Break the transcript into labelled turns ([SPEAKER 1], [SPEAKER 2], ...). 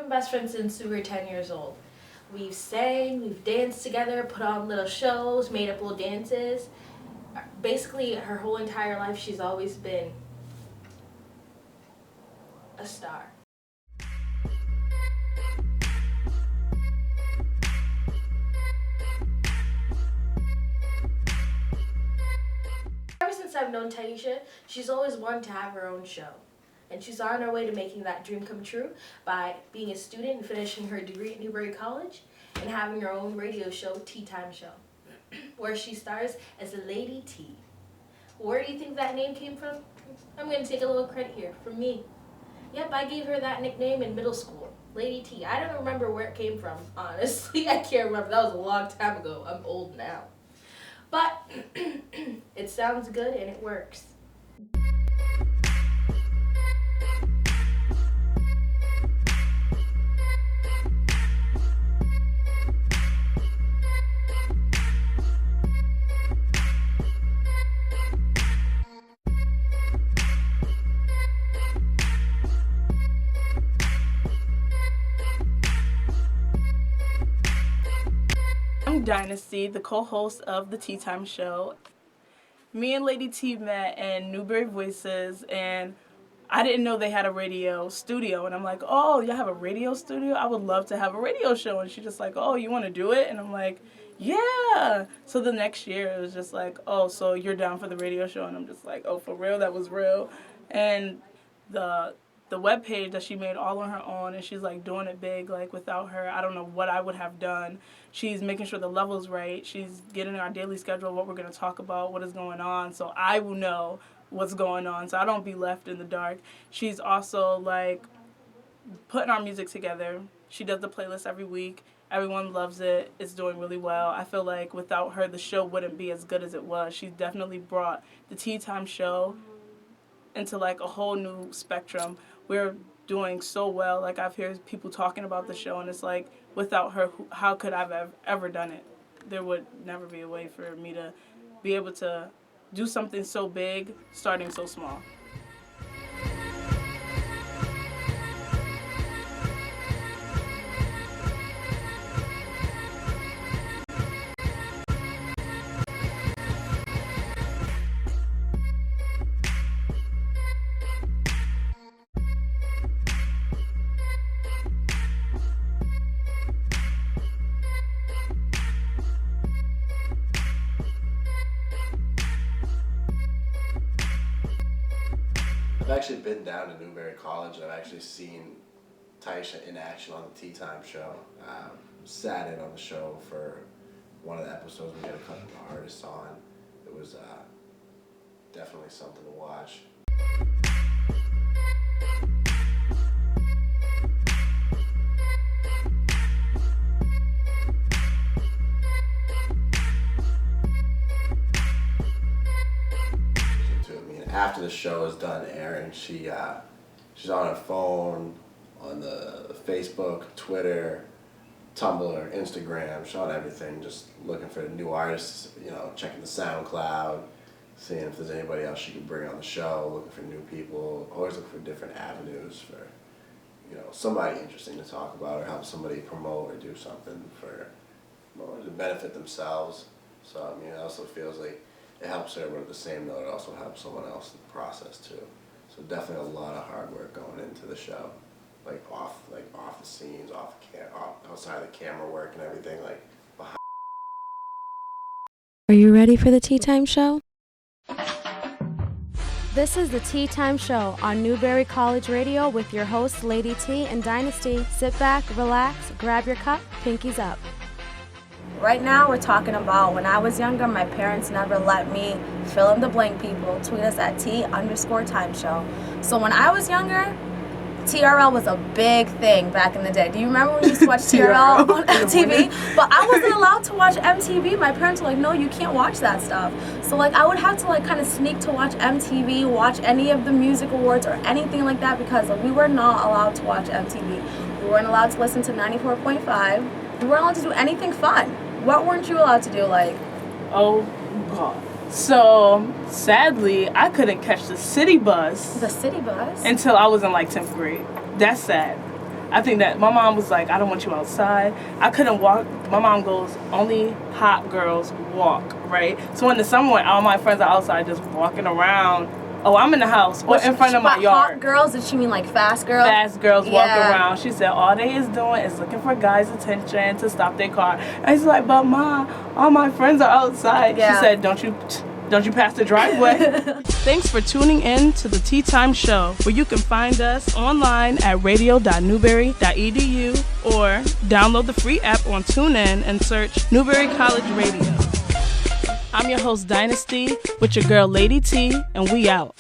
[SPEAKER 1] been best friends since we were 10 years old. We've sang, we've danced together, put on little shows, made up little dances. Basically, her whole entire life, she's always been a star. Ever since I've known Taisha, she's always wanted to have her own show. And she's on her way to making that dream come true by being a student and finishing her degree at Newberry College and having her own radio show, T-TimeShow, where she stars as Lady T. Where do you think that name came from? I'm going to take a little credit here from me. Yep, I gave her that nickname in middle school, Lady T. I don't remember where it came from, honestly. I can't remember. That was a long time ago. I'm old now. But it sounds good and it works.
[SPEAKER 2] I'm Dynasty, the co-host of the T-Time Show. Me and Lady T met in Newberry Voices, and I didn't know they had a radio studio. And I'm like, oh, y'all have a radio studio? I would love to have a radio show. And she's just like, oh, you want to do it? And I'm like, yeah. So the next year, it was just like, oh, so you're down for the radio show? And I'm just like, oh, for real? That was real. And the webpage that she made all on her own, and she's like doing it big. Like without her, I don't know what I would have done. She's making sure the level's right. She's getting our daily schedule, what we're going to talk about, what is going on, so I will know what's going on, so I don't be left in the dark. She's also like putting our music together. She does the playlist every week. Everyone loves it. It's doing really well. I feel like without her, the show wouldn't be as good as it was. She's definitely brought the T-Time Show into like a whole new spectrum. We're doing so well. Like I've heard people talking about the show, and it's like without her, how could I have ever done it? There would never be a way for me to be able to do something so big starting so small.
[SPEAKER 3] I've actually been down to Newberry College, and I've actually seen Taisha in action on the T-Time Show. Sat in on the show for one of the episodes we had a couple of artists on. It was definitely something to watch. After the show is done airing, she's on her phone, on the Facebook, Twitter, Tumblr, Instagram, she's on everything, just looking for new artists, checking the SoundCloud, seeing if there's anybody else she can bring on the show, looking for new people, always looking for different avenues for, somebody interesting to talk about or help somebody promote or do something to benefit themselves. So, it also feels like it helps her, but at the same note, it also helps someone else in the process too. So definitely a lot of hard work going into the show, like off the scenes, outside of the camera work and everything, like behind.
[SPEAKER 4] Are you ready for the T-Time Show? This is the T-Time Show on Newberry College Radio with your hosts Lady T and Dynasty. Sit back, relax, grab your cup, pinkies up.
[SPEAKER 5] Right now, we're talking about when I was younger, my parents never let me fill in the blank people. Tweet us at T_TimeShow. So when I was younger, TRL was a big thing back in the day. Do you remember when we used to watch TRL on MTV? But I wasn't allowed to watch MTV. My parents were like, no, you can't watch that stuff. So I would have to kind of sneak to watch MTV, watch any of the music awards or anything like that because we were not allowed to watch MTV. We weren't allowed to listen to 94.5. We weren't allowed to do anything fun. What weren't you allowed to do,
[SPEAKER 2] Oh, God. So, sadly, I couldn't catch the city bus.
[SPEAKER 5] The city bus?
[SPEAKER 2] Until I was in 10th grade. That's sad. I think that my mom was like, I don't want you outside. I couldn't walk. My mom goes, only hot girls walk, right? So in the summer, all my friends are outside just walking around. Oh, I'm in the house or in front of my yard.
[SPEAKER 5] Hot girls? Did she mean like fast girls?
[SPEAKER 2] Fast girls walking around. She said all they is doing is looking for guys' attention to stop their car. And he's like, but Mom, all my friends are outside.
[SPEAKER 5] Yeah.
[SPEAKER 2] She said, don't you pass the driveway. Thanks for tuning in to the Tea Time Show, where you can find us online at radio.newberry.edu or download the free app on TuneIn and search Newberry College Radio. I'm your host, Dynasty, with your girl, Lady T, and we out.